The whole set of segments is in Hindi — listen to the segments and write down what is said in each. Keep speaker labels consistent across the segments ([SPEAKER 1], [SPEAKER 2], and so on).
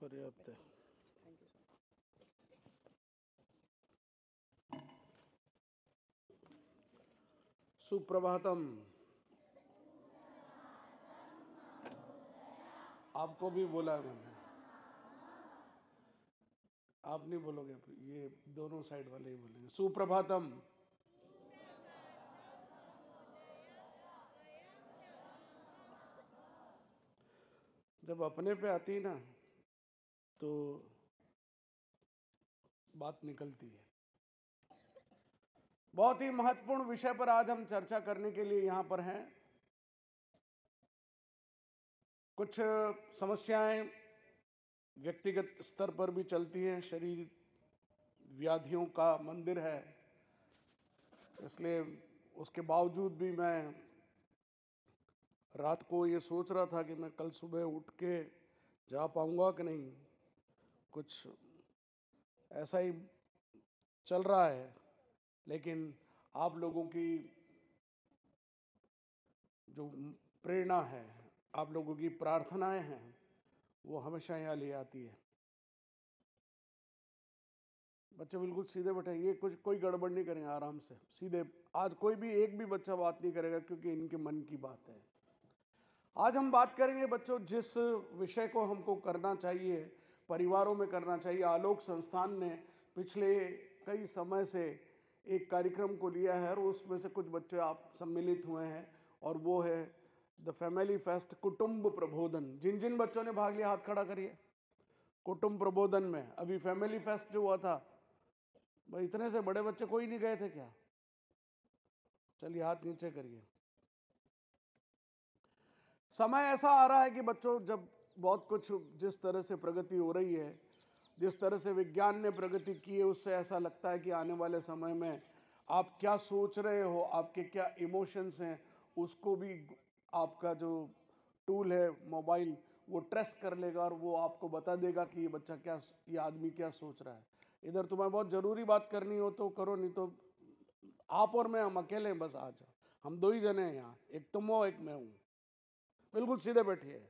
[SPEAKER 1] पर्याप्त है। सुप्रभातम। आपको भी बोला है मैंने, आप नहीं बोलोगे, ये दोनों साइड वाले ही बोलेंगे। सुप्रभातम। जब अपने पे आती है ना तो बात निकलती है। बहुत ही महत्वपूर्ण विषय पर आज हम चर्चा करने के लिए यहां पर हैं। कुछ समस्याएं व्यक्तिगत स्तर पर भी चलती हैं। शरीर व्याधियों का मंदिर है, इसलिए उसके बावजूद भी मैं रात को ये सोच रहा था कि मैं कल सुबह उठ के जा पाऊंगा कि नहीं। कुछ ऐसा ही चल रहा है, लेकिन आप लोगों की जो प्रेरणा है, आप लोगों की प्रार्थनाएं हैं, वो हमेशा यहाँ ले आती है। बच्चे बिल्कुल सीधे बैठे, ये कुछ कोई गड़बड़ नहीं करेंगे, आराम से सीधे। आज कोई भी एक भी बच्चा बात नहीं करेगा, क्योंकि इनके मन की बात है। आज हम बात करेंगे बच्चों, जिस विषय को हमको करना चाहिए, परिवारों में करना चाहिए। आलोक संस्थान ने पिछले कई समय से एक कार्यक्रम को लिया है और उसमें से कुछ बच्चे आप सम्मिलित हुए हैं, और वो है द फैमिली फेस्ट, कुटुंब प्रबोधन। जिन जिन बच्चों ने भाग लिया हाथ खड़ा करिए। कुटुंब प्रबोधन में अभी फैमिली फेस्ट जो हुआ था, भाई इतने से बड़े बच्चे कोई नहीं गए थे क्या? चलिए हाथ नीचे करिए। समय ऐसा आ रहा है कि बच्चों, जब बहुत कुछ जिस तरह से प्रगति हो रही है, जिस तरह से विज्ञान ने प्रगति की है, उससे ऐसा लगता है कि आने वाले समय में आप क्या सोच रहे हो, आपके क्या इमोशंस हैं, उसको भी आपका जो टूल है मोबाइल, वो ट्रेस कर लेगा और वो आपको बता देगा कि ये बच्चा क्या, ये आदमी क्या सोच रहा है। इधर तुम्हें बहुत ज़रूरी बात करनी हो तो करो, नहीं तो आप और मैं, हम अकेले हैं, बस आ जाओ। हम दो ही जने हैं यहाँ, एक तुम हो एक मैं हूँ। बिल्कुल सीधे बैठिए।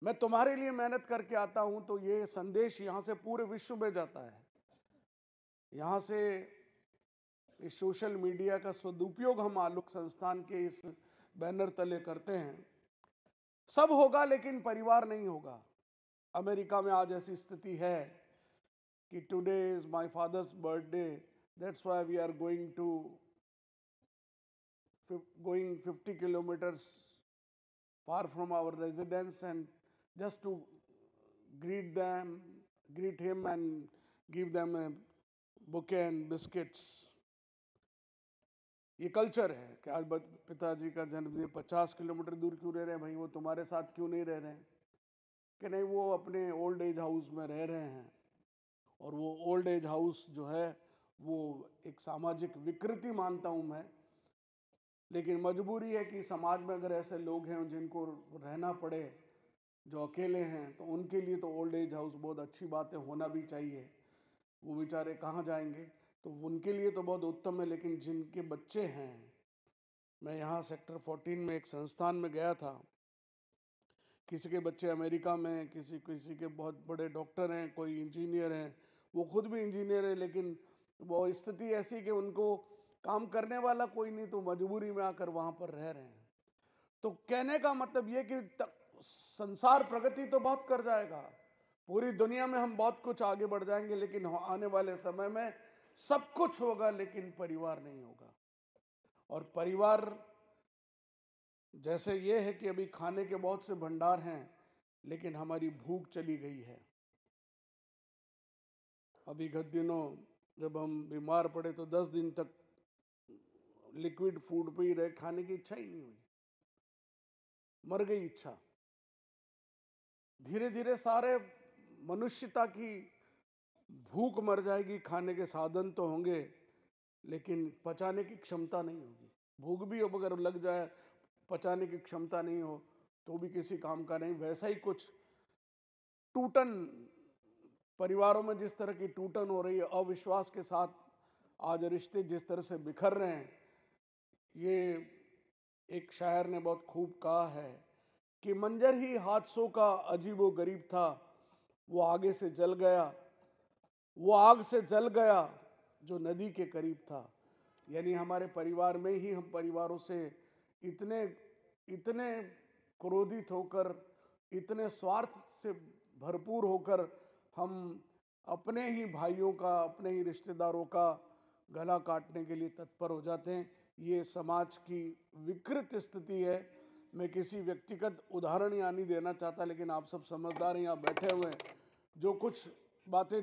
[SPEAKER 1] मैं तुम्हारे लिए मेहनत करके आता हूं, तो ये संदेश यहां से पूरे विश्व में जाता है। यहां से इस सोशल मीडिया का सदुपयोग हम आलोक संस्थान के इस बैनर तले करते हैं। सब होगा लेकिन परिवार नहीं होगा। अमेरिका में आज ऐसी स्थिति है कि today is my father's birthday, that's why we are going 50 kilometers far from our residence, and just to greet him and give them a bouquet and biscuits. ये कल्चर है कि आज पिताजी का जन्मदिन, 50 किलोमीटर दूर क्यों रह रहे हैं भाई, वो तुम्हारे साथ क्यों नहीं रह रहे हैं? कि नहीं, वो अपने ओल्ड एज हाउस में रह रहे हैं। और वो ओल्ड एज हाउस जो है वो एक सामाजिक विकृति मानता हूं मैं, लेकिन मजबूरी है कि समाज में अगर ऐसे लोग हैं जिनको रहना पड़े, जो अकेले हैं, तो उनके लिए तो ओल्ड एज हाउस बहुत अच्छी बात है, होना भी चाहिए। वो बेचारे कहाँ जाएंगे, तो उनके लिए तो बहुत उत्तम है। लेकिन जिनके बच्चे हैं, मैं यहाँ सेक्टर 14 में एक संस्थान में गया था। किसी के बच्चे अमेरिका में, किसी किसी के बहुत बड़े डॉक्टर हैं, कोई इंजीनियर हैं, वो खुद भी इंजीनियर है, लेकिन वो स्थिति ऐसी कि उनको काम करने वाला कोई नहीं, तो मजबूरी में आकर वहाँ पर रह रहे हैं। तो कहने का मतलब ये कि संसार प्रगति तो बहुत कर जाएगा, पूरी दुनिया में हम बहुत कुछ आगे बढ़ जाएंगे, लेकिन आने वाले समय में सब कुछ होगा लेकिन परिवार नहीं होगा। और परिवार जैसे ये है कि अभी खाने के बहुत से भंडार हैं, लेकिन हमारी भूख चली गई है। अभी गत दिनों जब हम बीमार पड़े तो 10 दिन तक लिक्विड फूड पे ही रहे, खाने की इच्छा ही नहीं हुई, मर गई इच्छा। धीरे धीरे सारे मनुष्यता की भूख मर जाएगी। खाने के साधन तो होंगे, लेकिन पचाने की क्षमता नहीं होगी। भूख भी अब अगर लग जाए, पचाने की क्षमता नहीं हो तो भी किसी काम का नहीं। वैसा ही कुछ टूटन परिवारों में, जिस तरह की टूटन हो रही है, अविश्वास के साथ आज रिश्ते जिस तरह से बिखर रहे हैं, ये एक शायर ने बहुत खूब कहा है कि मंजर ही हादसों का अजीबो गरीब था, वो आगे से जल गया, वो आग से जल गया जो नदी के करीब था। यानी हमारे परिवार में ही हम परिवारों से इतने इतने क्रोधित होकर, इतने स्वार्थ से भरपूर होकर हम अपने ही भाइयों का, अपने ही रिश्तेदारों का गला काटने के लिए तत्पर हो जाते हैं। ये समाज की विकृत स्थिति है। मैं किसी व्यक्तिगत उदाहरण यहाँ नहीं देना चाहता, लेकिन आप सब समझदार हैं, यहाँ बैठे हुए हैं। जो कुछ बातें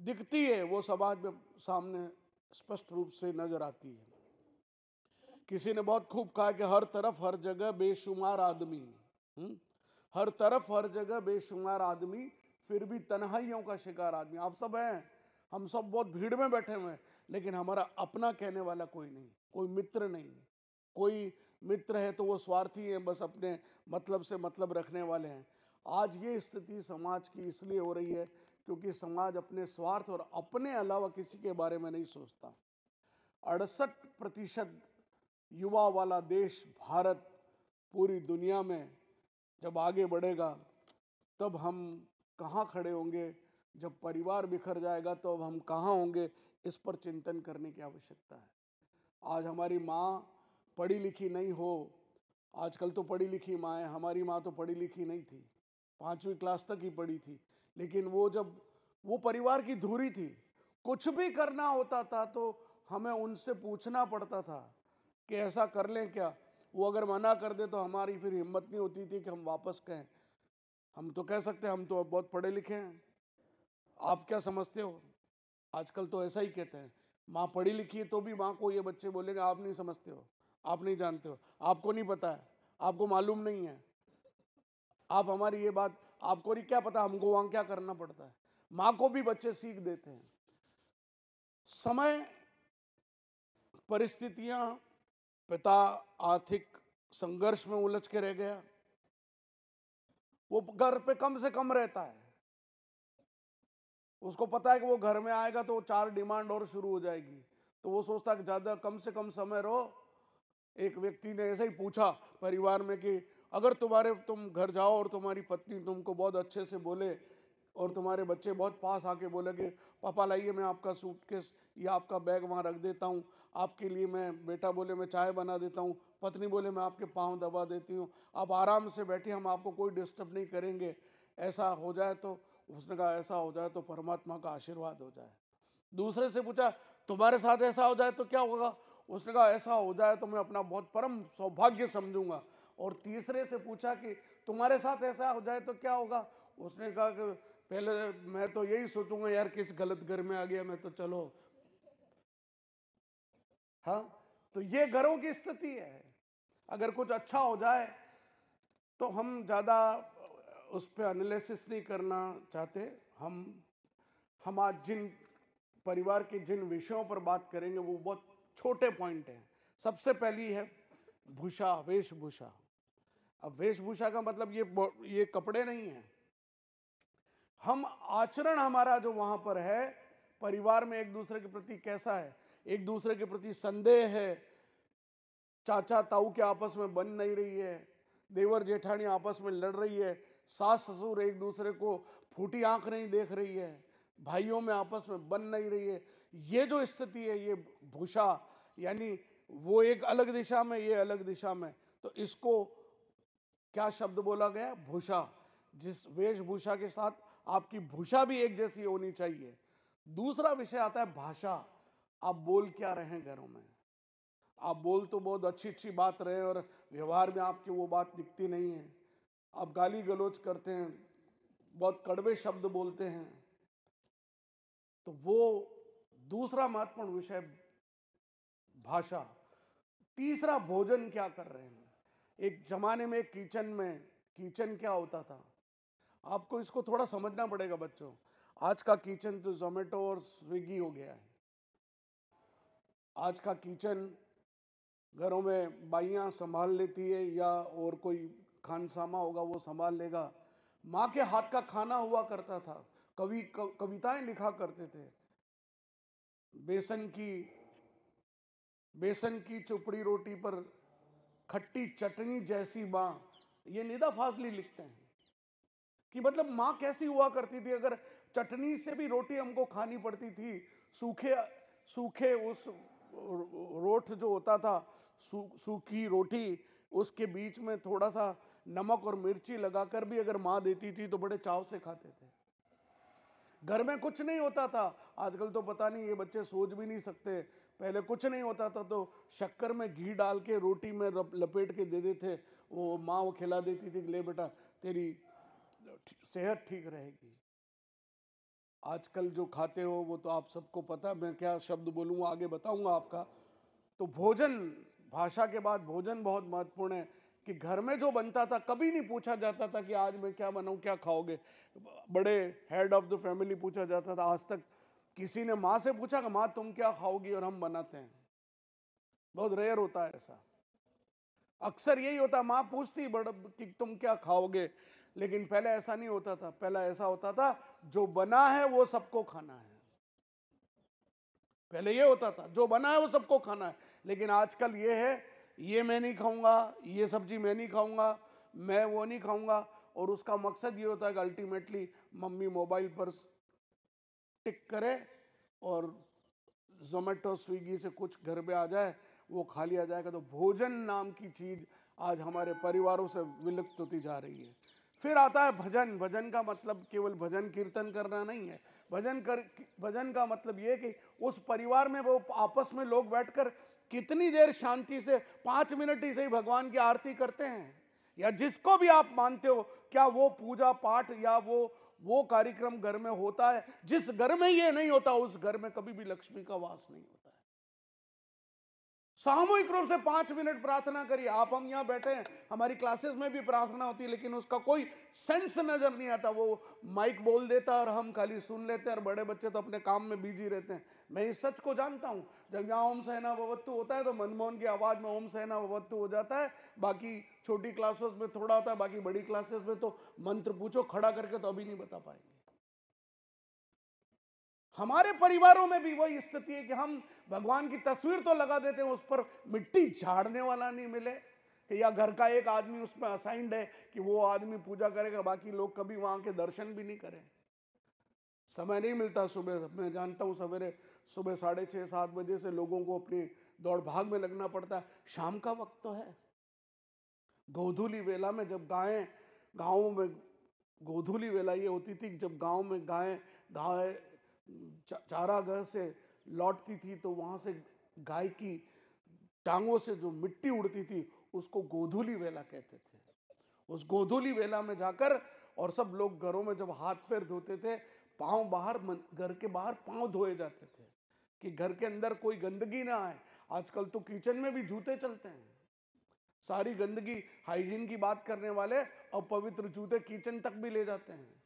[SPEAKER 1] दिखती है वो समाज में सामने स्पष्ट रूप से नजर आती है। किसी ने बहुत खूब कहा कि हर तरफ हर जगह बेशुमार आदमी, हर तरफ हर जगह बेशुमार आदमी, फिर भी तन्हाइयों का शिकार आदमी। आप सब हैं, हम सब बहुत भीड़ में बैठे हुए हैं, लेकिन हमारा अपना कहने वाला कोई नहीं, कोई मित्र नहीं। कोई मित्र है तो वो स्वार्थी है, बस अपने मतलब से मतलब रखने वाले हैं। आज ये स्थिति समाज की इसलिए हो रही है क्योंकि समाज अपने स्वार्थ और अपने अलावा किसी के बारे में नहीं सोचता। 68% युवा वाला देश भारत पूरी दुनिया में जब आगे बढ़ेगा तब हम कहाँ खड़े होंगे, जब परिवार बिखर जाएगा तो अब हम कहाँ होंगे, इस पर चिंतन करने की आवश्यकता है। आज हमारी माँ पढ़ी लिखी नहीं हो, आजकल तो पढ़ी लिखी माँ है, हमारी माँ तो पढ़ी लिखी नहीं थी, 5वीं क्लास तक ही पढ़ी थी, लेकिन वो जब वो परिवार की धुरी थी, कुछ भी करना होता था तो हमें उनसे पूछना पड़ता था कि ऐसा कर लें क्या। वो अगर मना कर दे तो हमारी फिर हिम्मत नहीं होती थी कि हम वापस कहें। हम तो कह सकते हैं हम तो अब बहुत पढ़े लिखे हैं, आप क्या समझते हो। आजकल तो ऐसा ही कहते हैं, माँ पढ़ी लिखी है तो भी माँ को ये बच्चे बोलेंगे आप नहीं समझते हो, आप नहीं जानते हो, आपको नहीं पता है, आपको मालूम नहीं है। आप हमारी ये बात, आपको नहीं क्या पता हमको वहां क्या करना पड़ता है। माँ को भी बच्चे सीख देते हैं। समय, परिस्थितियां, पिता आर्थिक संघर्ष में उलझ के रह गया, वो घर पे कम से कम रहता है, उसको पता है कि वो घर में आएगा तो 4 डिमांड और शुरू हो जाएगी, तो वो सोचता है कि ज़्यादा कम से कम समय रहो। एक व्यक्ति ने ऐसे ही पूछा परिवार में कि अगर तुम घर जाओ और तुम्हारी पत्नी तुमको बहुत अच्छे से बोले और तुम्हारे बच्चे बहुत पास आके बोले कि पापा लाइए मैं आपका सूटकेस या आपका बैग वहाँ रख देता हूँ, आपके लिए मैं, बेटा बोले मैं चाय बना देता हूँ, पत्नी बोले मैं आपके पाँव दबा देती हूँ, आप आराम से बैठिए, हम आपको कोई डिस्टर्ब नहीं करेंगे, ऐसा हो जाए तो, उसने कहा ऐसा हो जाए तो परमात्मा का आशीर्वाद हो जाए। दूसरे से पूछा तुम्हारे साथ ऐसा हो जाए तो क्या होगा, उसने कहा ऐसा हो जाए तो मैं अपना बहुत परम सौभाग्य समझूंगा। और तीसरे से पूछा कि तुम्हारे साथ ऐसा हो जाए तो क्या होगा, उसने कहा कि पहले मैं तो यही सोचूंगा यार किस गलत घर में आ गया मैं तो, चलो। हाँ, तो ये घरों की स्थिति है। अगर कुछ अच्छा हो जाए तो हम ज़्यादा उस पर एनालिसिस नहीं करना चाहते। हम आज जिन परिवार के जिन विषयों पर बात करेंगे वो बहुत छोटे पॉइंट हैं। सबसे पहली है भूषा, वेशभूषा। अब वेशभूषा का मतलब ये कपड़े नहीं है, हम आचरण हमारा जो वहां पर है, परिवार में एक दूसरे के प्रति कैसा है, एक दूसरे के प्रति संदेह है, चाचा ताऊ के आपस में बन नहीं रही है, देवर जेठानी आपस में लड़ रही है, सास ससुर एक दूसरे को फूटी आंख नहीं देख रही है, भाइयों में आपस में बन नहीं रही है। ये जो स्थिति है ये भूषा, यानी वो एक अलग दिशा में, ये अलग दिशा में, तो इसको क्या शब्द बोला गया, भूषा। जिस वेशभूषा के साथ आपकी भूषा भी एक जैसी होनी चाहिए। दूसरा विषय आता है भाषा। आप बोल क्या रहे हैं घरों में, आप बोल तो बहुत अच्छी अच्छी बात रहे और व्यवहार में आपकी वो बात दिखती नहीं है, आप गाली गलौज करते हैं, बहुत कड़वे शब्द बोलते हैं। तो वो दूसरा महत्वपूर्ण विषय भाषा। तीसरा भोजन क्या कर रहे हैं। एक जमाने में किचन क्या होता था, आपको इसको थोड़ा समझना पड़ेगा बच्चों। आज का किचन तो जोमेटो और स्विगी हो गया है। आज का किचन घरों में बाइयाँ संभाल लेती है या और कोई खानसामा होगा वो संभाल लेगा। माँ के हाथ का खाना हुआ करता था, कविताएं लिखा करते थे। बेसन की चुपड़ी रोटी पर खट्टी चटनी जैसी माँ, ये निदा फाजली लिखते हैं। कि मतलब माँ कैसी हुआ करती थी, अगर चटनी से भी रोटी हमको खानी पड़ती थी, सूखे सूखे उस रोट जो होता था, सूखी रोटी, उसके बीच में थोड़ा सा नमक और मिर्ची लगाकर भी अगर माँ देती थी तो बड़े चाव से खाते थे। घर में कुछ नहीं होता था, आजकल तो पता नहीं, ये बच्चे सोच भी नहीं सकते। पहले कुछ नहीं होता था तो शक्कर में घी डाल के रोटी में लपेट के दे देते, वो माँ वो खिला देती थी, ले बेटा तेरी सेहत ठीक रहेगी। आजकल जो खाते हो वो तो आप सबको पता, मैं क्या शब्द बोलूँगा आगे बताऊंगा आपका। तो भोजन, भाषा के बाद भोजन बहुत महत्वपूर्ण है कि घर में जो बनता था कभी नहीं पूछा जाता था कि आज मैं क्या बनाऊं, क्या खाओगे। बड़े हेड ऑफ द फैमिली पूछा जाता था, आज तक किसी ने माँ से पूछा कि माँ तुम क्या खाओगी और हम बनाते हैं? बहुत रेयर होता है ऐसा। अक्सर यही होता, माँ पूछती बड़ा कि तुम क्या खाओगे, लेकिन पहले ऐसा नहीं होता था। पहले ऐसा होता था जो बना है वो सबको खाना है। पहले ये होता था जो बना है वो सबको खाना है, लेकिन आजकल ये है, ये मैं नहीं खाऊंगा, ये सब्जी मैं नहीं खाऊंगा, मैं वो नहीं खाऊंगा। और उसका मकसद ये होता है कि अल्टीमेटली मम्मी मोबाइल पर टिक करे और जोमेटो स्विगी से कुछ घर पे आ जाए, वो खा लिया जाएगा। तो भोजन नाम की चीज आज हमारे परिवारों से विलुप्त होती जा रही है। फिर आता है भजन। भजन का मतलब केवल भजन कीर्तन करना नहीं है। भजन का मतलब ये कि उस परिवार में वो आपस में लोग बैठकर कितनी देर शांति से 5 मिनट ही सही भगवान की आरती करते हैं, या जिसको भी आप मानते हो, क्या वो पूजा पाठ या वो कार्यक्रम घर में होता है? जिस घर में ये नहीं होता उस घर में कभी भी लक्ष्मी का वास नहीं होता है। सामूहिक रूप से 5 मिनट प्रार्थना करिए। आप हम यहां बैठे हैं, हमारी क्लासेस में भी प्रार्थना होती है, लेकिन उसका कोई सेंस नजर नहीं आता। वो माइक बोल देता है और हम खाली सुन लेते हैं, और बड़े बच्चे तो अपने काम में बिजी रहते हैं। मैं इस सच को जानता हूं, जब यहाँ ओम सहना भवतु होता है तो मनमोहन की आवाज में ओम सहना भवतु हो जाता है। बाकी छोटी क्लासेस में थोड़ा होता है, बाकी बड़ी क्लासेस में तो मंत्र पूछो खड़ा करके तो अभी नहीं बता पाएंगे। हमारे परिवारों में भी वही स्थिति है कि हम भगवान की तस्वीर तो लगा देते हैं, उस पर मिट्टी झाड़ने वाला नहीं मिले, कि या घर का एक आदमी उसमें असाइंड है कि वो आदमी पूजा करेगा, बाकी लोग कभी वहां के दर्शन भी नहीं करें। समय नहीं मिलता सुबह, मैं जानता हूं सवेरे सुबह 6:30-7 बजे से लोगों को अपनी दौड़ भाग में लगना पड़ता है। शाम का वक्त तो है, गोधूली वेला में जब गायें, गाँवों में गोधूली वेला ये होती थी जब गांव में गाय गाय चारागाह से लौटती थी तो वहां से गाय की टांगों से जो मिट्टी उड़ती थी उसको गोधूली वेला कहते थे। उस गोधूली वेला में जाकर, और सब लोग घरों में जब हाथ पैर धोते थे, पांव बाहर, घर के बाहर पांव धोए जाते थे कि घर के अंदर कोई गंदगी ना आए। आजकल तो किचन में भी जूते चलते हैं, सारी गंदगी, हाइजीन की बात करने वाले अपवित्र जूते किचन तक भी ले जाते हैं।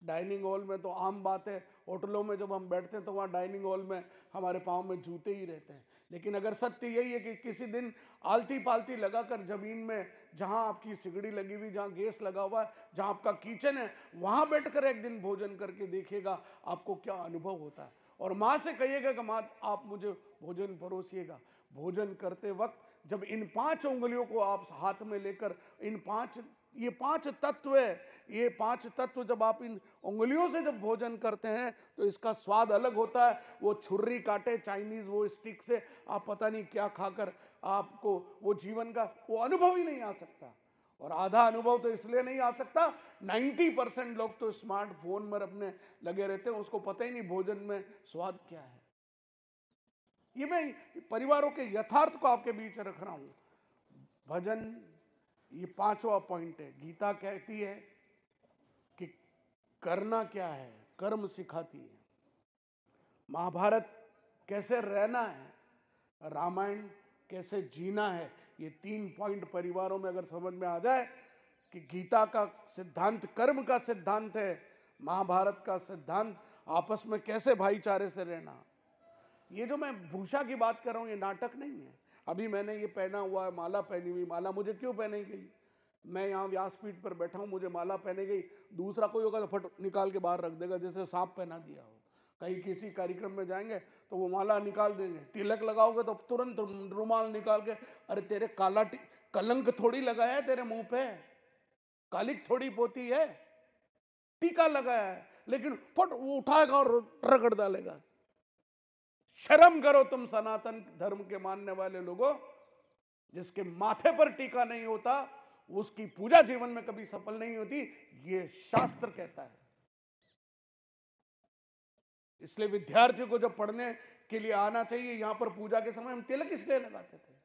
[SPEAKER 1] डाइनिंग हॉल में तो आम बात है, होटलों में जब हम बैठते हैं तो वहाँ डाइनिंग हॉल में हमारे पाँव में जूते ही रहते हैं। लेकिन अगर सत्य यही है कि किसी दिन आलती पालती लगाकर जमीन में, जहाँ आपकी सिगड़ी लगी हुई, जहाँ गैस लगा हुआ है, जहाँ आपका किचन है, वहाँ बैठकर एक दिन भोजन करके देखिएगा आपको क्या अनुभव होता है। और माँ से कहिएगा कि माँ आप मुझे भोजन परोसिएगा। भोजन करते वक्त जब इन 5 उंगलियों को आप हाथ में लेकर, ये 5 तत्व है, ये 5 तत्व जब आप इन उंगलियों से जब भोजन करते हैं तो इसका स्वाद अलग होता है। वो छुर्री काटे चाइनीज वो स्टिक से आप पता नहीं क्या खाकर, आपको वो जीवन का वो अनुभव ही नहीं आ सकता। और आधा अनुभव तो इसलिए नहीं आ सकता, 90% लोग तो स्मार्टफोन में अपने लगे रहते हैं, उसको पता ही नहीं भोजन में स्वाद क्या है। ये मैं परिवारों के यथार्थ को आपके बीच रख रहा हूं। भजन ये 5वां पॉइंट है। गीता कहती है कि करना क्या है, कर्म सिखाती है। महाभारत कैसे रहना है, रामायण कैसे जीना है। ये 3 पॉइंट परिवारों में अगर समझ में आ जाए कि गीता का सिद्धांत कर्म का सिद्धांत है, महाभारत का सिद्धांत आपस में कैसे भाईचारे से रहना। ये जो मैं भूषा की बात कर रहा हूँ ये नाटक नहीं है। अभी मैंने ये पहना हुआ है, माला पहनी हुई, माला मुझे क्यों पहनी गई? मैं यहाँ व्यासपीठ पर बैठा हूँ, मुझे माला पहने गई, दूसरा कोई होगा तो फट निकाल के बाहर रख देगा, जैसे सांप पहना दिया हो। कहीं किसी कार्यक्रम में जाएंगे तो वो माला निकाल देंगे, तिलक लगाओगे तो तुरंत रुमाल निकाल के, अरे तेरे कलंक थोड़ी लगाया है तेरे मुंह पे, कालिक थोड़ी पोती है। टीका लगाया है, लेकिन फट वो उठाएगा और रगड़ डालेगा। शर्म करो तुम सनातन धर्म के मानने वाले लोगों, जिसके माथे पर टीका नहीं होता उसकी पूजा जीवन में कभी सफल नहीं होती, ये शास्त्र कहता है। इसलिए विद्यार्थियों को जब पढ़ने के लिए आना चाहिए, यहां पर पूजा के समय हम तिलक इसलिए लगाते थे।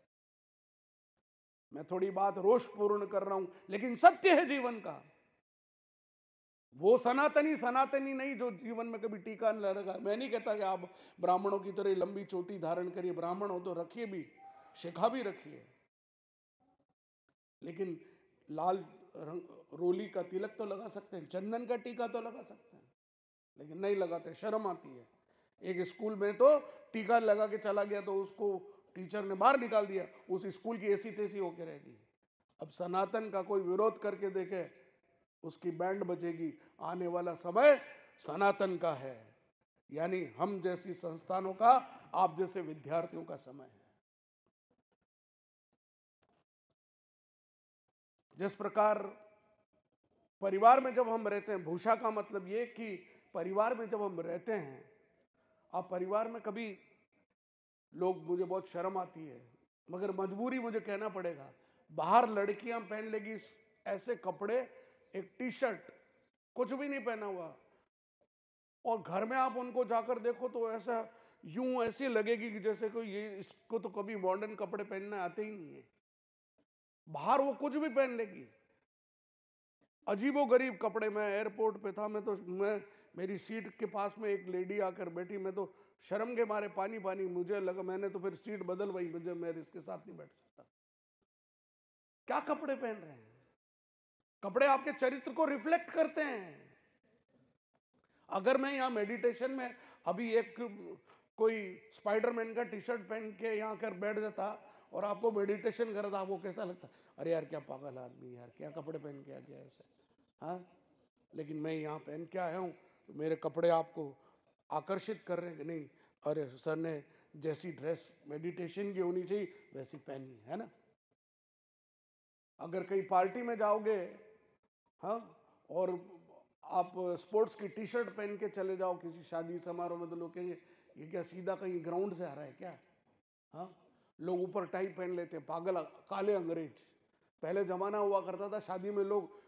[SPEAKER 1] मैं थोड़ी बात रोषपूर्ण कर रहा हूं, लेकिन सत्य है जीवन का। वो सनातनी सनातनी नहीं जो जीवन में कभी टीका न लगा। मैं नहीं कहता कि आप ब्राह्मणों की तरह लंबी चोटी धारण करिए, ब्राह्मण हो तो रखिए भी, शिखा भी रखिए, लेकिन लाल रंग रोली का तिलक तो लगा सकते हैं, चंदन का टीका तो लगा सकते हैं, लेकिन नहीं लगाते, शर्म आती है। एक स्कूल में तो टीका लगा के चला गया तो उसको टीचर ने बाहर निकाल दिया, उस स्कूल की ऐसी तैसी होकर रहेगी। अब सनातन का कोई विरोध करके देखे, उसकी बैंड बजेगी। आने वाला समय सनातन का है, यानी हम जैसी संस्थानों का, आप जैसे विद्यार्थियों का समय है। जिस प्रकार परिवार में जब हम रहते हैं, भूषा का मतलब ये कि परिवार में जब हम रहते हैं, आप परिवार में कभी लोग, मुझे बहुत शर्म आती है मगर मजबूरी मुझे कहना पड़ेगा, बाहर लड़कियां पहन लेगी ऐसे कपड़े, एक टी शर्ट, कुछ भी नहीं पहना हुआ, और घर में आप उनको जाकर देखो तो ऐसा यूं ऐसी लगेगी कि जैसे कोई ये, इसको तो कभी मॉडर्न कपड़े पहनने आते ही नहीं है। बाहर वो कुछ भी पहन लेगी, अजीबोगरीब कपड़े। मैं एयरपोर्ट पे था, मेरी सीट के पास में एक लेडी आकर बैठी, मैं तो शर्म के मारे पानी पानी मुझे लगा, मैंने तो फिर सीट बदलवाई, मुझे मैं इसके साथ नहीं बैठ सकता। क्या कपड़े पहन रहे हैं? कपड़े आपके चरित्र को रिफ्लेक्ट करते हैं। अगर मैं यहाँ मेडिटेशन में अभी एक कोई स्पाइडरमैन का टी शर्ट पहन के यहाँ कर बैठ जाता और आपको मेडिटेशन कर रहा था, आपको कैसा लगता? अरे यार क्या पागल आदमी, यार क्या कपड़े पहन के आ गया ऐसे, हाँ? लेकिन मैं यहाँ पहन के आया हूँ तो मेरे कपड़े आपको आकर्षित कर रहे हैं कि नहीं? अरे सर ने जैसी ड्रेस मेडिटेशन की होनी चाहिए वैसी पहनी है ना। अगर कहीं पार्टी में जाओगे, हाँ, और आप स्पोर्ट्स की टी शर्ट पहन के चले जाओ किसी शादी समारोह में, तो लोग कहेंगे ये क्या सीधा कहीं ग्राउंड से आ रहा है क्या? हाँ, लोग ऊपर टाई पहन लेते हैं, पागल काले अंग्रेज। पहले जमाना हुआ करता था शादी में लोग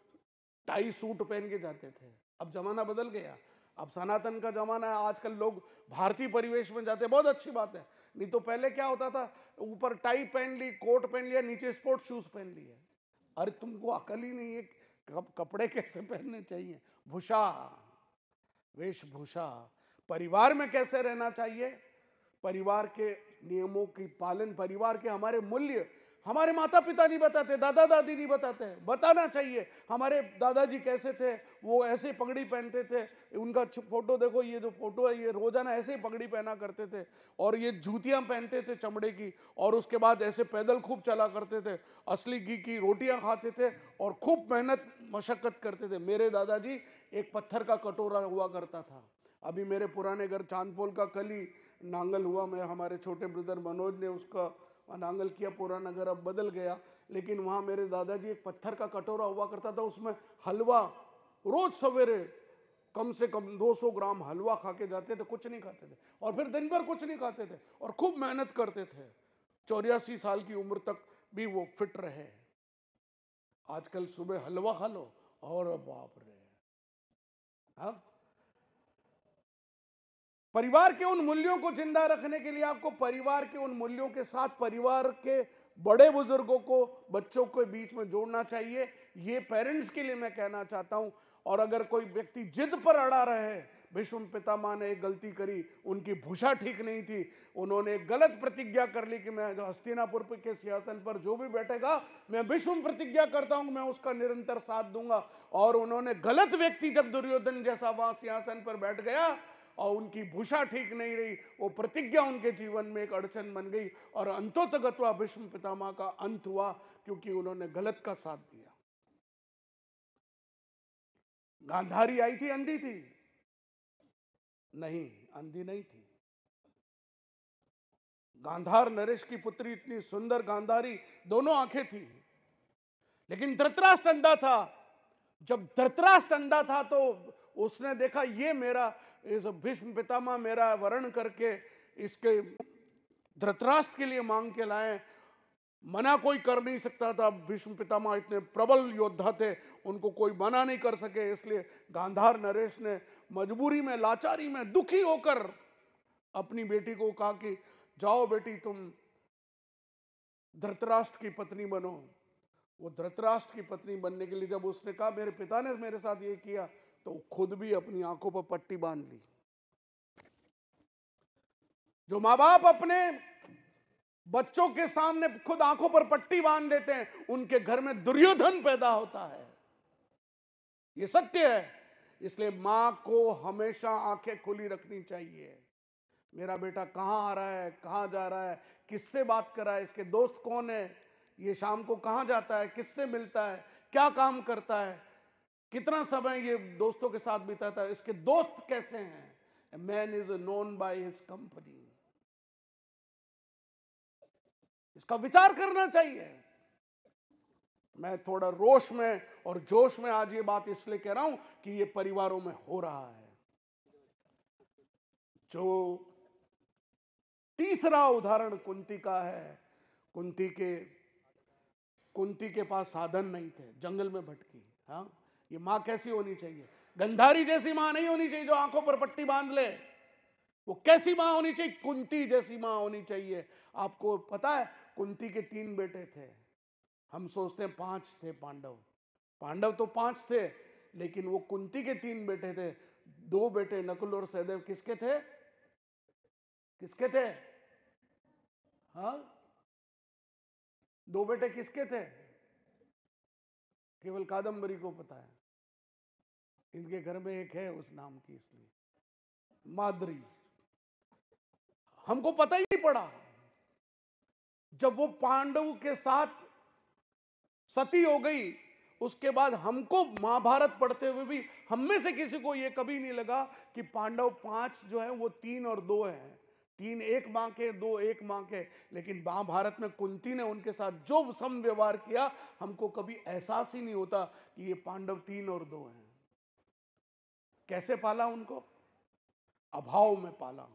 [SPEAKER 1] टाई सूट पहन के जाते थे, अब जमाना बदल गया, अब सनातन का जमाना है। आजकल लोग भारतीय परिवेश में जाते हैं, बहुत अच्छी बात है। नहीं तो पहले क्या होता था, ऊपर टाई पहन ली, कोट पहन लिया, नीचे स्पोर्ट्स शूज पहन लिए। अरे तुमको अकल ही नहीं है, कपड़े कैसे पहनने चाहिए? भूषा, वेशभूषा, परिवार में कैसे रहना चाहिए, परिवार के नियमों की पालन, परिवार के हमारे मूल्य हमारे माता पिता नहीं बताते, दादा दादी नहीं बताते, बताना चाहिए। हमारे दादाजी कैसे थे, वो ऐसे पगड़ी पहनते थे, उनका फोटो देखो, ये जो फोटो है ये रोजाना ऐसे ही पगड़ी पहना करते थे, और ये जूतियां पहनते थे चमड़े की, और उसके बाद ऐसे पैदल खूब चला करते थे, असली घी की रोटियां खाते थे और खूब मेहनत मशक्कत करते थे। मेरे दादाजी एक पत्थर का कटोरा हुआ करता था। अभी मेरे पुराने घर चांदपोल का कल ही नांगल हुआ, मैं हमारे छोटे ब्रदर मनोज ने उसका नांगल किया, पुराना घर अब बदल गया, लेकिन वहाँ मेरे दादाजी एक पत्थर का कटोरा हुआ करता था, उसमें हलवा, रोज सवेरे कम से कम 200 ग्राम हलवा खा के जाते थे, कुछ नहीं खाते थे, और फिर दिन भर कुछ नहीं खाते थे और खूब मेहनत करते थे। 84 साल की उम्र तक भी वो फिट रहे। आजकल सुबह हलवा खा लो और बाप रे, हाँ। परिवार के उन मूल्यों को जिंदा रखने के लिए आपको परिवार के उन मूल्यों के साथ परिवार के बड़े बुजुर्गों को बच्चों के बीच में जोड़ना चाहिए। ये पेरेंट्स के लिए मैं कहना चाहता हूं। और अगर कोई व्यक्ति जिद पर अड़ा रहे, भीष्म पितामह ने एक गलती करी, उनकी भूषा ठीक नहीं थी, उन्होंने गलत प्रतिज्ञा कर ली कि मैं हस्तिनापुर के सिंहासन पर जो भी बैठेगा, मैं भीष्म प्रतिज्ञा करता हूं मैं उसका निरंतर साथ दूंगा। और उन्होंने गलत व्यक्ति जब दुर्योधन जैसा वहां सिंहासन पर बैठ गया और उनकी भूषा ठीक नहीं रही, वो प्रतिज्ञा उनके जीवन में एक अड़चन बन गई और अंतोतगत्वा भीष्म पितामह का अंत हुआ, क्योंकि उन्होंने गलत का साथ दिया। गांधारी आई थी, अंधी थी? नहीं, अंधी नहीं थी। गांधार नरेश की पुत्री, इतनी सुंदर गांधारी, दोनों आंखें थी, लेकिन धृतराष्ट्र अंधा था। जब धृतराष्ट्र अंधा था तो उसने देखा ये मेरा इस भीष्म पितामह मेरा वरण करके इसके धृतराष्ट्र के लिए मांग के लाए, मना कोई कर नहीं सकता था। भीष्म पितामह इतने प्रबल योद्धा थे, उनको कोई मना नहीं कर सके। इसलिए गांधार नरेश ने मजबूरी में, लाचारी में, दुखी होकर अपनी बेटी को कहा कि जाओ बेटी तुम धृतराष्ट्र की पत्नी बनो। वो धृतराष्ट्र की पत्नी बनने के लिए जब उसने कहा मेरे पिता ने मेरे साथ ये किया, तो खुद भी अपनी आंखों पर पट्टी बांध ली। जो माँ बाप अपने बच्चों के सामने खुद आंखों पर पट्टी बांध देते हैं, उनके घर में दुर्योधन पैदा होता है। ये सत्य है। इसलिए मां को हमेशा आंखें खुली रखनी चाहिए। मेरा बेटा कहां आ रहा है, कहां जा रहा है, किससे बात कर रहा है, इसके दोस्त कौन है, ये शाम को कहां जाता है, किससे मिलता है, क्या काम करता है, कितना समय ये दोस्तों के साथ बिताता है, इसके दोस्त कैसे हैं। A man is known by his company। इसका विचार करना चाहिए। मैं थोड़ा रोष में और जोश में आज ये बात इसलिए कह रहा हूं कि ये परिवारों में हो रहा है। जो तीसरा उदाहरण कुंती का है, कुंती के पास साधन नहीं थे, जंगल में भटकी। हाँ, ये मां कैसी होनी चाहिए? गंधारी जैसी मां नहीं होनी चाहिए जो आंखों पर पट्टी बांध ले। वो कैसी मां होनी चाहिए? कुंती जैसी मां होनी चाहिए। आपको पता है कुंती के 3 बेटे थे। हम सोचते हैं 5 थे पांडव तो 5 थे, लेकिन वो कुंती के 3 बेटे थे। 2 बेटे नकुल और सहदेव किसके थे? हाँ, 2 बेटे किसके थे? केवल कादम्बरी को पता है। इनके घर में एक है उस नाम की, इसलिए माद्री। हमको पता ही नहीं पड़ा। जब वो पांडव के साथ सती हो गई, उसके बाद हमको महाभारत पढ़ते हुए भी हम में से किसी को यह कभी नहीं लगा कि पांडव 5 जो है वो 3 और 2 हैं। 3 एक मां के, 2 एक मां के। लेकिन महाभारत में कुंती ने उनके साथ जो सम व्यवहार किया, हमको कभी एहसास ही नहीं होता कि ये पांडव 3 और 2 हैं। कैसे पाला उनको? अभाव में पाला।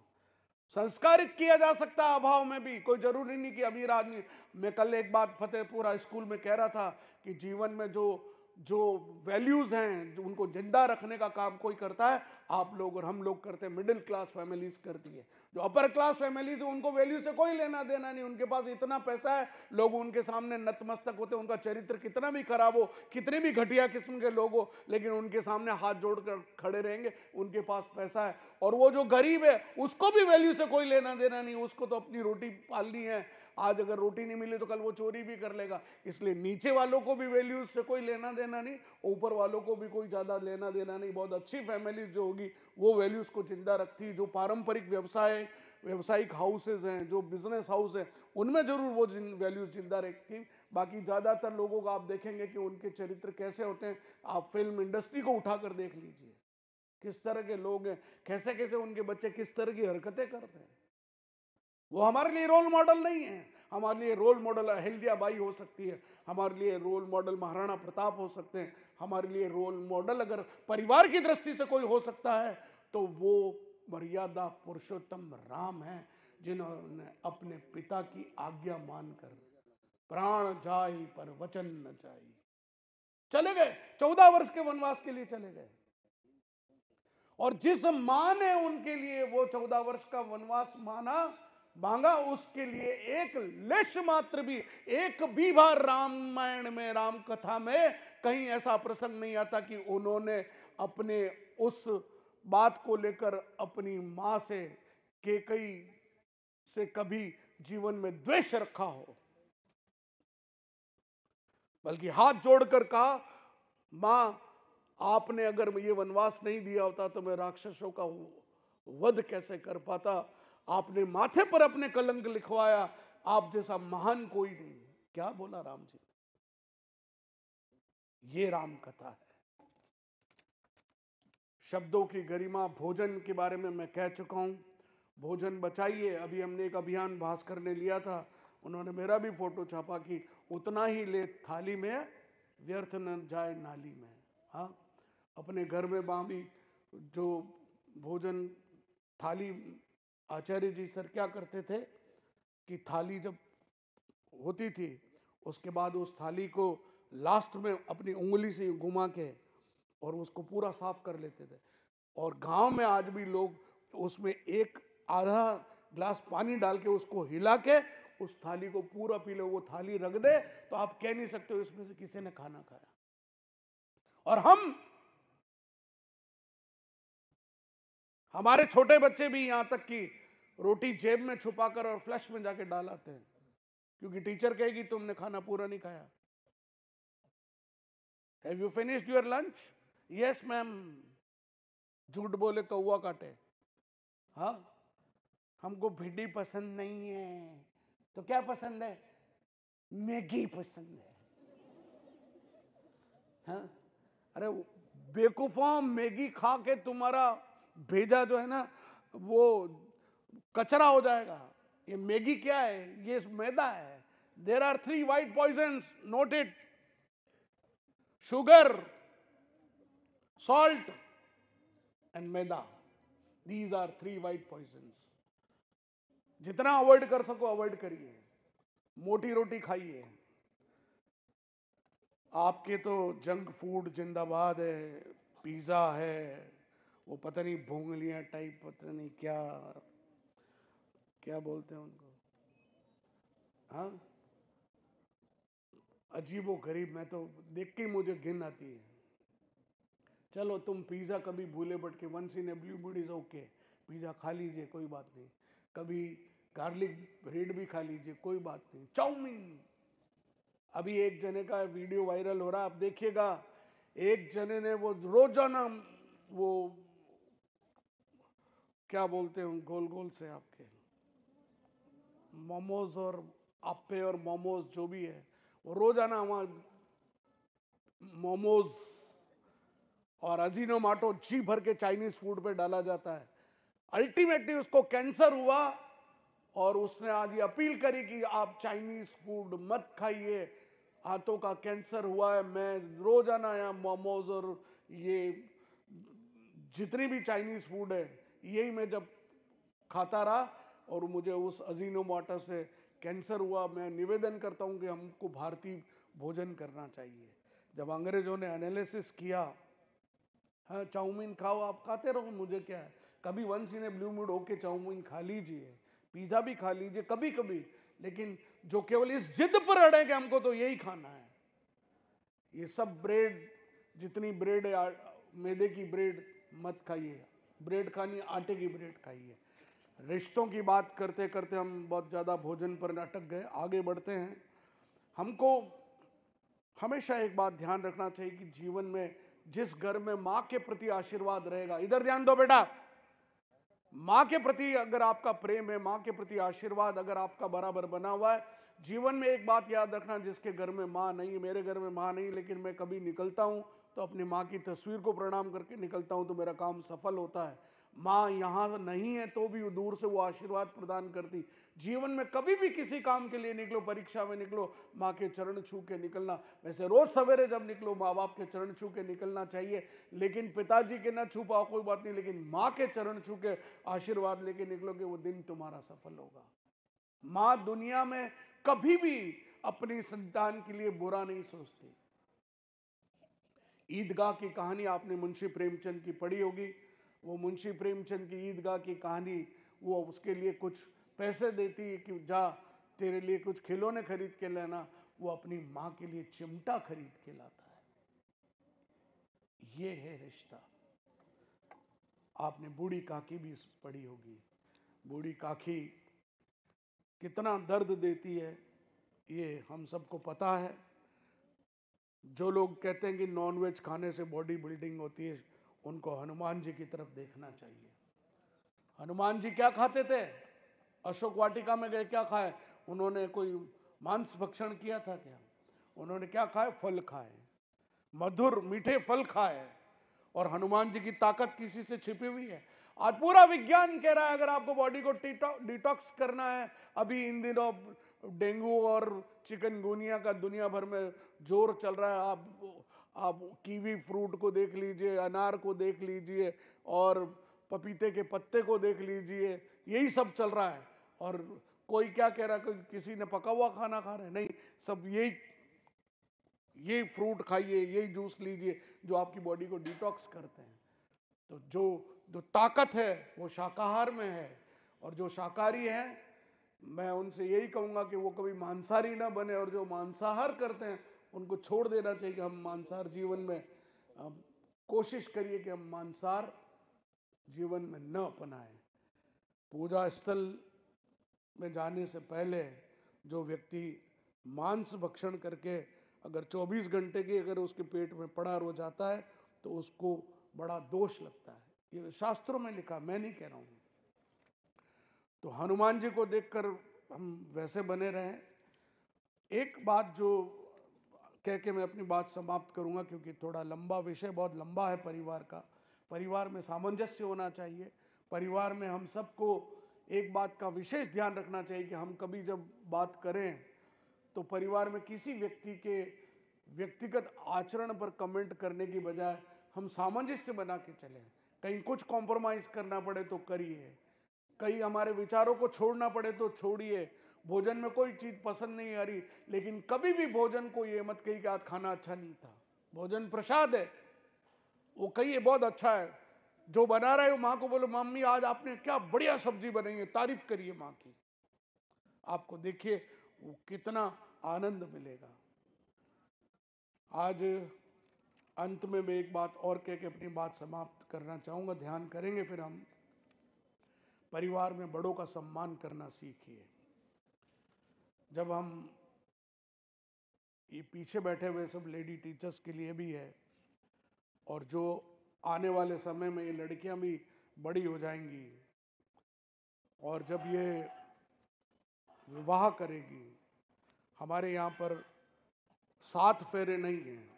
[SPEAKER 1] संस्कारित किया जा सकता है अभाव में भी, कोई जरूरी नहीं कि अमीर आदमी। मैं कल एक बात फतेहपुरा स्कूल में कह रहा था कि जीवन में जो वैल्यूज हैं, जो उनको जिंदा रखने का काम कोई करता है, आप लोग और हम लोग करते हैं। मिडिल क्लास फैमिलीज करती है। जो अपर क्लास फैमिलीज है उनको वैल्यू से कोई लेना देना नहीं। उनके पास इतना पैसा है, लोग उनके सामने नतमस्तक होते हैं। उनका चरित्र कितना भी खराब हो, कितने भी घटिया किस्म के लोग हो, लेकिन उनके सामने हाथ जोड़कर खड़े रहेंगे। उनके पास पैसा है। और वो जो गरीब है उसको भी वैल्यू से कोई लेना देना नहीं। उसको तो अपनी रोटी पालनी है। आज अगर रोटी नहीं मिली तो कल वो चोरी भी कर लेगा। इसलिए नीचे वालों को भी वैल्यूज से कोई लेना देना नहीं, ऊपर वालों को भी कोई ज्यादा लेना देना नहीं। बहुत अच्छी फैमिलीज जो होगी वो वैल्यूज को जिंदा रखती। जो पारंपरिक व्यावसायिक हाउसेज हैं, जो बिजनेस हाउस है, उनमें जरूर वो वैल्यूज जिंदा रखती। बाकी ज्यादातर लोगों का आप देखेंगे कि उनके चरित्र कैसे होते हैं। आप फिल्म इंडस्ट्री को उठाकर देख लीजिए, किस तरह के लोग हैं, कैसे कैसे उनके बच्चे किस तरह की हरकतें करते हैं। वो हमारे लिए रोल मॉडल नहीं है। हमारे लिए रोल मॉडल अहिल्या बाई हो सकती है, हमारे लिए रोल मॉडल महाराणा प्रताप हो सकते हैं, हमारे लिए रोल मॉडल अगर परिवार की दृष्टि से कोई हो सकता है तो वो मर्यादा पुरुषोत्तम राम है, जिन्होंने अपने पिता की आज्ञा मानकर प्राण जाई पर वचन न जाई चले गए। 14 वर्ष के वनवास के लिए चले गए। और जिस मां ने उनके लिए वो 14 वर्ष का वनवास मांगा, उसके लिए एक लेश मात्र भी, एक भी बार रामायण में, राम कथा में कहीं ऐसा प्रसंग नहीं आता कि उन्होंने अपने उस बात को लेकर अपनी मां से, कैकेयी से कभी जीवन में द्वेष रखा हो। बल्कि हाथ जोड़कर कहा, मां आपने अगर ये वनवास नहीं दिया होता तो मैं राक्षसों का वध कैसे कर पाता। आपने माथे पर अपने कलंक लिखवाया, आप जैसा महान कोई नहीं। क्या बोला राम जी? ये राम कथा है। शब्दों की गरिमा। भोजन के बारे में मैं कह चुका हूं, भोजन बचाइए। अभी हमने एक अभियान भास्कर ने लिया था, उन्होंने मेरा भी फोटो छापा कि उतना ही ले थाली में, व्यर्थ न जाए नाली में। हाँ, अपने घर में मां भी जो भोजन थाली, आचार्य जी सर क्या करते थे कि थाली जब होती थी उसके बाद उस थाली को लास्ट में अपनी उंगली से घुमा के और उसको पूरा साफ कर लेते थे। और गांव में आज भी लोग उसमें एक आधा ग्लास पानी डाल के उसको हिला के उस थाली को पूरा पी लो। वो थाली रख दे तो आप कह नहीं सकते हो इसमें से किसी ने खाना खाया। और हमारे छोटे बच्चे भी यहां तक कि रोटी जेब में छुपाकर और फ्लश में जाके डालाते हैं, क्योंकि टीचर कहेगी तुमने खाना पूरा नहीं खाया। Have you finished your lunch? Yes ma'am. झूठ बोले कौवा काटे। हाँ, हमको भिंडी पसंद नहीं है। तो क्या पसंद है? मैगी पसंद है। हाँ? अरे बेवकूफों, मैगी खा के तुम्हारा भेजा जो है ना वो कचरा हो जाएगा। ये मैगी क्या है? ये मैदा है। There are 3 white poisons, note it: sugar, salt and maida. These are 3 white poisons। जितना अवॉइड कर सको अवॉइड करिए। मोटी रोटी खाइए। आपके तो जंक फूड जिंदाबाद है, पिज्जा है, वो पता नहीं भोंगलियां टाइप, पता नहीं क्या क्या बोलते हैं उनको, हाँ, अजीबो गरीब। मैं तो देख के मुझे घिन आती है। चलो तुम पिज्जा कभी भूले भटके, once in a blue mood is okay, pizza खा लीजिए कोई बात नहीं। कभी गार्लिक ब्रेड भी खा लीजिए कोई बात नहीं। चाउमीन, अभी एक जने का वीडियो वायरल हो रहा है, आप देखिएगा। एक जने ने वो रोजाना वो क्या बोलते हैं गोल गोल से आपके मोमोज और आप्पे और मोमोज जो भी है, वो रोजाना वहां मोमोज और अजीनोमोटो जी भर के चाइनीज फूड पे डाला जाता है। अल्टीमेटली उसको कैंसर हुआ और उसने आज ये अपील करी कि आप चाइनीज फूड मत खाइए, हाथों का कैंसर हुआ है। मैं रोजाना यहाँ मोमोज और ये जितनी भी चाइनीज फूड है यही मैं जब खाता रहा और मुझे उस अजीनोमोटो से कैंसर हुआ। मैं निवेदन करता हूँ कि हमको भारतीय भोजन करना चाहिए। जब अंग्रेजों ने एनालिसिस किया, हाँ चाउमीन खाओ, आप खाते रहो, मुझे क्या है, कभी once in a blue mood होके चाउमीन खा लीजिए, पिज़्ज़ा भी खा लीजिए कभी कभी, लेकिन जो केवल इस जिद पर अड़े कि हमको तो यही खाना है, ये सब ब्रेड, जितनी ब्रेड है मैदे की ब्रेड मत खाइए। ब्रेड खानी आटे की ब्रेड खाइए। रिश्तों की बात करते करते हम बहुत ज़्यादा भोजन पर अटक गए, आगे बढ़ते हैं। हमको हमेशा एक बात ध्यान रखना चाहिए कि जीवन में जिस घर में माँ के प्रति आशीर्वाद रहेगा, इधर ध्यान दो बेटा, माँ के प्रति अगर आपका प्रेम है, माँ के प्रति आशीर्वाद अगर आपका बराबर बना हुआ है, जीवन में एक बात याद रखना, जिसके घर में माँ नहीं है, मेरे घर में माँ नहीं, लेकिन मैं कभी निकलता हूँ तो अपनी माँ की तस्वीर को प्रणाम करके निकलता हूँ तो मेरा काम सफल होता है। माँ यहाँ नहीं है तो भी दूर से वो आशीर्वाद प्रदान करती। जीवन में कभी भी किसी काम के लिए निकलो, परीक्षा में निकलो, माँ के चरण छू के निकलना। वैसे रोज सवेरे जब निकलो माँ बाप के चरण छू के निकलना चाहिए, लेकिन पिताजी के ना छू पाओ कोई बात नहीं, लेकिन माँ के चरण छू के आशीर्वाद लेके निकलोगे, वो दिन तुम्हारा सफल होगा। माँ दुनिया में कभी भी अपनी संतान के लिए बुरा नहीं सोचती। ईदगाह की कहानी आपने मुंशी प्रेमचंद की पढ़ी होगी। वो मुंशी प्रेमचंद की ईदगाह की कहानी, वो उसके लिए कुछ पैसे देती है कि जा तेरे लिए कुछ खिलौने खरीद के लेना, वो अपनी माँ के लिए चिमटा खरीद के लाता है। ये है रिश्ता। आपने बूढ़ी काकी भी पढ़ी होगी। बूढ़ी काकी कितना दर्द देती है ये हम सबको पता है। जो लोग कहते हैं कि नॉनवेज खाने से बॉडी बिल्डिंग होती है, उनको हनुमान जी की तरफ देखना चाहिए। हनुमान जी क्या खाते थे? अशोक वाटिका में गए, क्या खाए उन्होंने? कोई मांस भक्षण किया था क्या? उन्होंने क्या खाए? फल खाए, मधुर मीठे फल खाए। और हनुमान जी की ताकत किसी से छिपी हुई है? आज पूरा विज्ञान कह रहा है अगर आपको बॉडी को डिटॉक्स करना है, अभी इन दिनों डेंगू और चिकनगुनिया का दुनिया भर में जोर चल रहा है, आप कीवी फ्रूट को देख लीजिए, अनार को देख लीजिए और पपीते के पत्ते को देख लीजिए, यही सब चल रहा है। और कोई क्या कह रहा है, किसी ने पका हुआ खाना खा रहे हैं, नहीं, सब यही फ्रूट खाइए, यही जूस लीजिए जो आपकी बॉडी को डिटॉक्स करते हैं। तो जो ताकत है वो शाकाहार में है। और जो शाकाहारी हैं, मैं उनसे यही कहूँगा कि वो कभी मांसाहारी ना बने, और जो मांसाहार करते हैं उनको छोड़ देना चाहिए। कि हम मांसाहार जीवन में कोशिश करिए कि हम मांसाहार जीवन में न अपनाएं। पूजा स्थल में जाने से पहले जो व्यक्ति मांस भक्षण करके अगर 24 घंटे की अगर उसके पेट में पड़ा रह जाता है तो उसको बड़ा दोष लगता है। ये शास्त्रों में लिखा, मैं नहीं कह रहा हूँ। तो हनुमान जी को देखकर हम वैसे बने रहें। एक बात जो कह के मैं अपनी बात समाप्त करूंगा, क्योंकि थोड़ा लंबा विषय, बहुत लंबा है परिवार का। परिवार में सामंजस्य होना चाहिए। परिवार में हम सबको एक बात का विशेष ध्यान रखना चाहिए कि हम कभी जब बात करें तो परिवार में किसी व्यक्ति के व्यक्तिगत आचरण पर कमेंट करने की बजाय हम सामंजस्य बना के चलें। कहीं कुछ कॉम्प्रोमाइज़ करना पड़े तो करिए, कहीं हमारे विचारों को छोड़ना पड़े तो छोड़िए। भोजन में कोई चीज़ पसंद नहीं आ रही, लेकिन कभी भी भोजन को ये मत कहिए कि आज खाना अच्छा नहीं था। भोजन प्रसाद है, वो कहिए बहुत अच्छा है। जो बना रहे हो माँ को बोलो, मम्मी आज आपने क्या बढ़िया सब्जी बनाई है, तारीफ करिए माँ की। आपको देखिए वो कितना आनंद मिलेगा। आज अंत में मैं एक बात और कह के अपनी बात समाप्त करना चाहूँगा। ध्यान करेंगे फिर हम। परिवार में बड़ों का सम्मान करना सीखिए। जब हम, ये पीछे बैठे हुए सब लेडी टीचर्स के लिए भी है, और जो आने वाले समय में ये लड़कियां भी बड़ी हो जाएंगी और जब ये विवाह करेगी, हमारे यहाँ पर 7 फेरे नहीं हैं।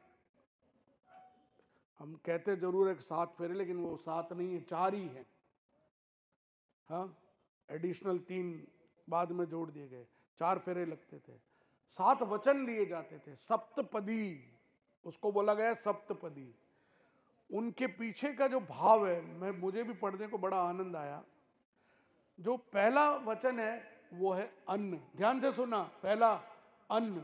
[SPEAKER 1] हम कहते जरूर है कि 7 फेरे, लेकिन वो 7 नहीं है, 4 ही हैं। हाँ, एडिशनल 3 बाद में जोड़ दिए गए, 4 फेरे लगते थे। 7 वचन लिए जाते थे, सप्तपदी उसको बोला गया, सप्तपदी। उनके पीछे का जो भाव है, मुझे भी पढ़ने को बड़ा आनंद आया। जो पहला वचन है वो है अन्न। ध्यान से सुना, पहला अन्न,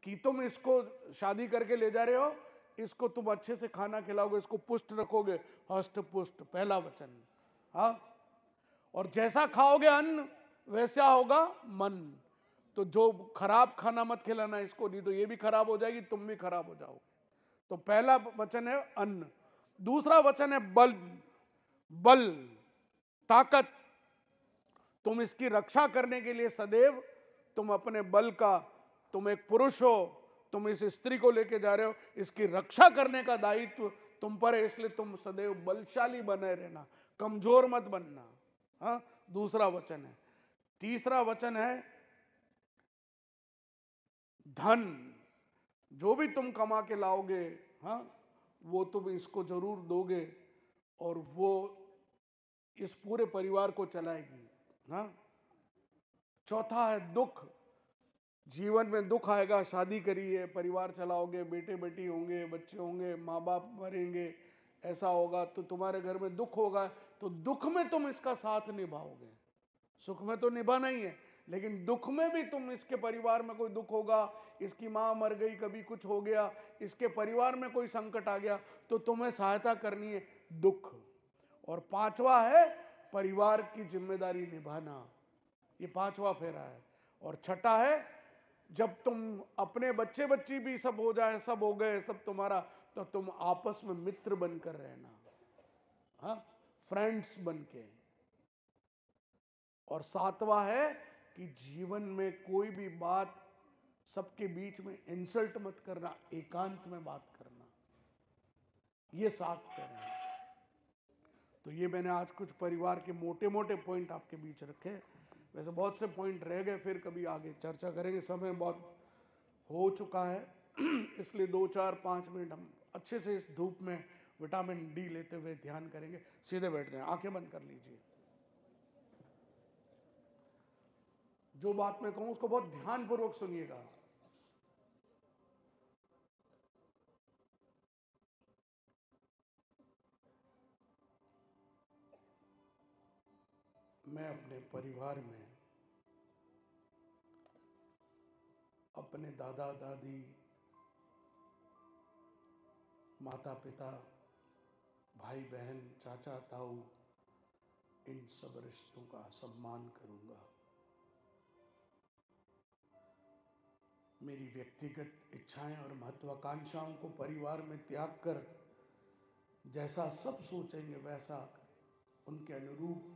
[SPEAKER 1] कि तुम इसको शादी करके ले जा रहे हो, इसको तुम अच्छे से खाना खिलाओगे, इसको पुष्ट रखोगे, हष्ट पुष्ट, पहला वचन। हाँ, और जैसा खाओगे अन्न वैसा होगा मन। तो जो खराब खाना मत खिलाना इसको, नहीं तो ये भी खराब हो जाएगी, तुम भी खराब हो जाओगे। तो पहला वचन है अन्न। दूसरा वचन है बल, बल, ताकत। तुम इसकी रक्षा करने के लिए सदैव तुम अपने बल का, तुम एक पुरुष हो, तुम इस स्त्री को लेके जा रहे हो, इसकी रक्षा करने का दायित्व तुम पर है, इसलिए तुम सदैव बलशाली बने रहना, कमजोर मत बनना। हाँ, दूसरा वचन है। तीसरा वचन है धन। जो भी तुम कमा के लाओगे, हाँ, वो तुम इसको जरूर दोगे और वो इस पूरे परिवार को चलाएगी। हाँ, चौथा है दुख। जीवन में दुख आएगा, शादी करिए, परिवार चलाओगे, बेटे बेटी होंगे, बच्चे होंगे, माँ बाप मरेंगे, ऐसा होगा तो तुम्हारे घर में दुख होगा। तो दुख में तुम इसका साथ निभाओगे, सुख में तो निभाना ही है, लेकिन दुख में भी तुम, इसके परिवार में कोई दुख होगा, इसकी माँ मर गई, कभी कुछ हो गया, इसके परिवार में कोई संकट आ गया, तो तुम्हें सहायता करनी है, दुख। और पांचवा है परिवार की जिम्मेदारी निभाना, ये पांचवा फेरा है। और छठा है जब तुम अपने बच्चे बच्ची भी सब हो जाए, सब हो गए, सब तुम्हारा, तो तुम आपस में मित्र बनकर रहना, हाँ, फ्रेंड्स बनके। और सातवां है कि जीवन में कोई भी बात सबके बीच में इंसल्ट मत करना, एकांत में बात करना। ये 7 फेरे हैं। तो ये मैंने आज कुछ परिवार के मोटे मोटे पॉइंट आपके बीच रखे। वैसे बहुत से पॉइंट रह गए, फिर कभी आगे चर्चा करेंगे, समय बहुत हो चुका है। इसलिए 2, 4, 5 मिनट हम अच्छे से इस धूप में विटामिन डी लेते हुए ध्यान करेंगे। सीधे बैठ जाएं, आंखें बंद कर लीजिए। जो बात मैं कहूं उसको बहुत ध्यानपूर्वक सुनिएगा। मैं अपने परिवार में अपने दादा दादी, माता पिता, भाई बहन, चाचा ताऊ, इन सब रिश्तों का सम्मान करूंगा। मेरी व्यक्तिगत इच्छाएं और महत्वाकांक्षाओं को परिवार में त्याग कर जैसा सब सोचेंगे वैसा उनके अनुरूप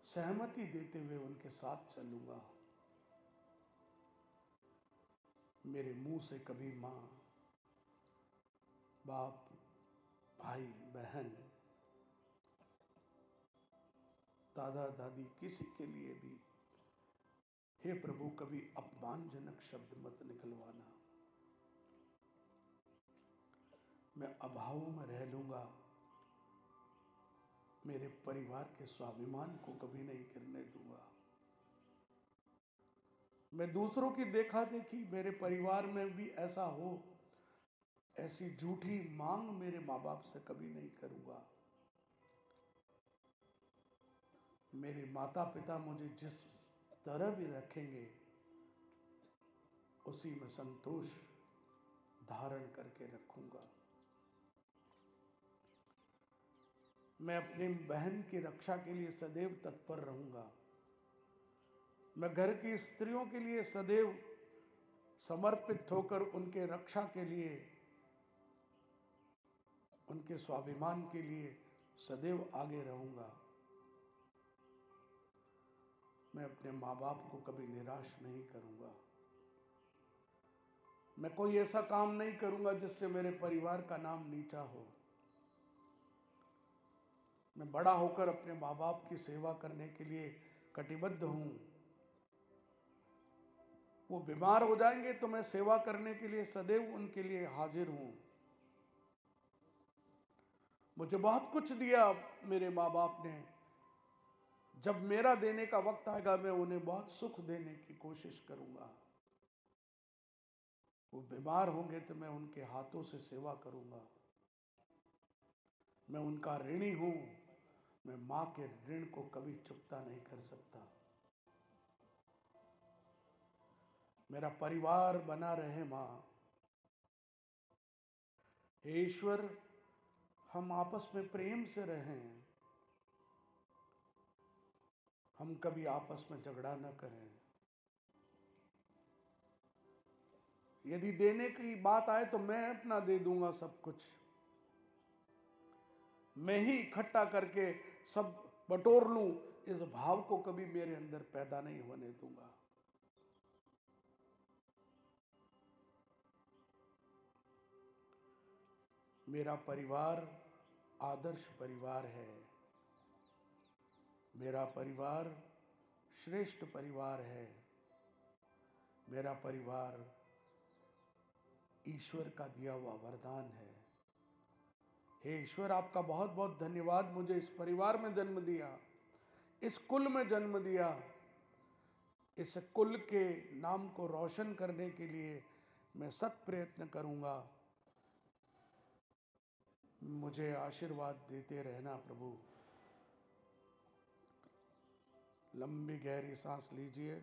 [SPEAKER 1] सहमति देते हुए उनके साथ चलूंगा। मेरे मुंह से कभी माँ, बाप, भाई, बहन, दादा दादी किसी के लिए भी हे प्रभु कभी अपमानजनक शब्द मत निकलवाना। मैं अभावों में रह लूंगा, मेरे परिवार के स्वाभिमान को कभी नहीं गिरने दूंगा। मैं दूसरों की देखा देखी मेरे परिवार में भी ऐसा हो, ऐसी झूठी मांग मेरे माँ बाप से कभी नहीं करूंगा। मेरे माता पिता मुझे जिस तरह भी रखेंगे उसी में संतोष धारण करके रखूंगा। मैं अपनी बहन की रक्षा के लिए सदैव तत्पर रहूंगा। मैं घर की स्त्रियों के लिए सदैव समर्पित होकर उनके रक्षा के लिए, उनके स्वाभिमान के लिए सदैव आगे रहूंगा। मैं अपने माँ बाप को कभी निराश नहीं करूंगा। मैं कोई ऐसा काम नहीं करूंगा जिससे मेरे परिवार का नाम नीचा हो। मैं बड़ा होकर अपने माँ बाप की सेवा करने के लिए कटिबद्ध हूं। वो बीमार हो जाएंगे तो मैं सेवा करने के लिए सदैव उनके लिए हाजिर हूं। मुझे बहुत कुछ दिया मेरे माँ बाप ने। जब मेरा देने का वक्त आएगा मैं उन्हें बहुत सुख देने की कोशिश करूंगा। वो बीमार होंगे तो मैं उनके हाथों से सेवा करूंगा। मैं उनका ऋणी हूं। मैं मां के ऋण को कभी चुकता नहीं कर सकता। मेरा परिवार बना रहे मां। हे ईश्वर, हम आपस में प्रेम से रहें। हम कभी आपस में झगड़ा न करें। यदि देने की बात आए तो मैं अपना दे दूंगा सब कुछ। मैं ही इकट्ठा करके सब बटोर लूं, इस भाव को कभी मेरे अंदर पैदा नहीं होने दूंगा। मेरा परिवार आदर्श परिवार है। मेरा परिवार श्रेष्ठ परिवार है। मेरा परिवार ईश्वर का दिया हुआ वरदान है। हे ईश्वर, आपका बहुत बहुत धन्यवाद। मुझे इस परिवार में जन्म दिया, इस कुल में जन्म दिया। इस कुल के नाम को रोशन करने के लिए मैं सत प्रयत्न करूंगा। मुझे आशीर्वाद देते रहना प्रभु। लंबी गहरी सांस लीजिए।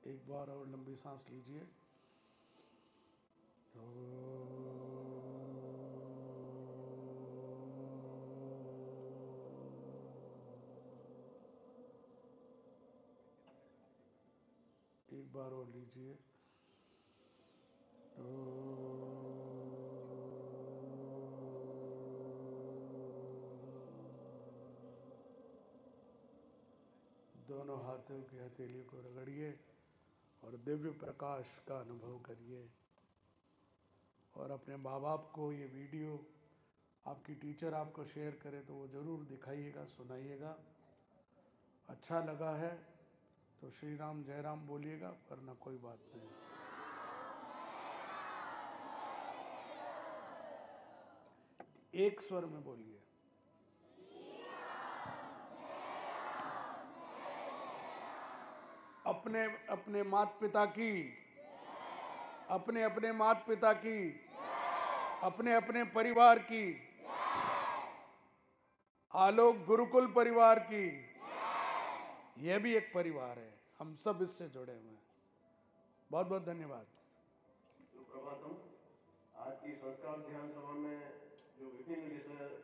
[SPEAKER 1] एक बार और लंबी सांस लीजिए। एक बार और लीजिए। दोनों हाथों की हथेली को रगड़िए और दिव्य प्रकाश का अनुभव करिए। और अपने माँ बाप को ये वीडियो आपकी टीचर आपको शेयर करे तो वो ज़रूर दिखाइएगा, सुनाइएगा। अच्छा लगा है तो श्री राम जय राम बोलिएगा, वरना कोई बात नहीं। एक स्वर में बोलिए। अपने अपने माता पिता की, अपने अपने माता पिता की, अपने अपने परिवार की, आलोक गुरुकुल परिवार की, यह भी एक परिवार है, हम सब इससे जुड़े हुए हैं। बहुत बहुत धन्यवाद।
[SPEAKER 2] सुप्रभातम। आज की संस्कार ध्यान सभा में जो विभिन्न विषय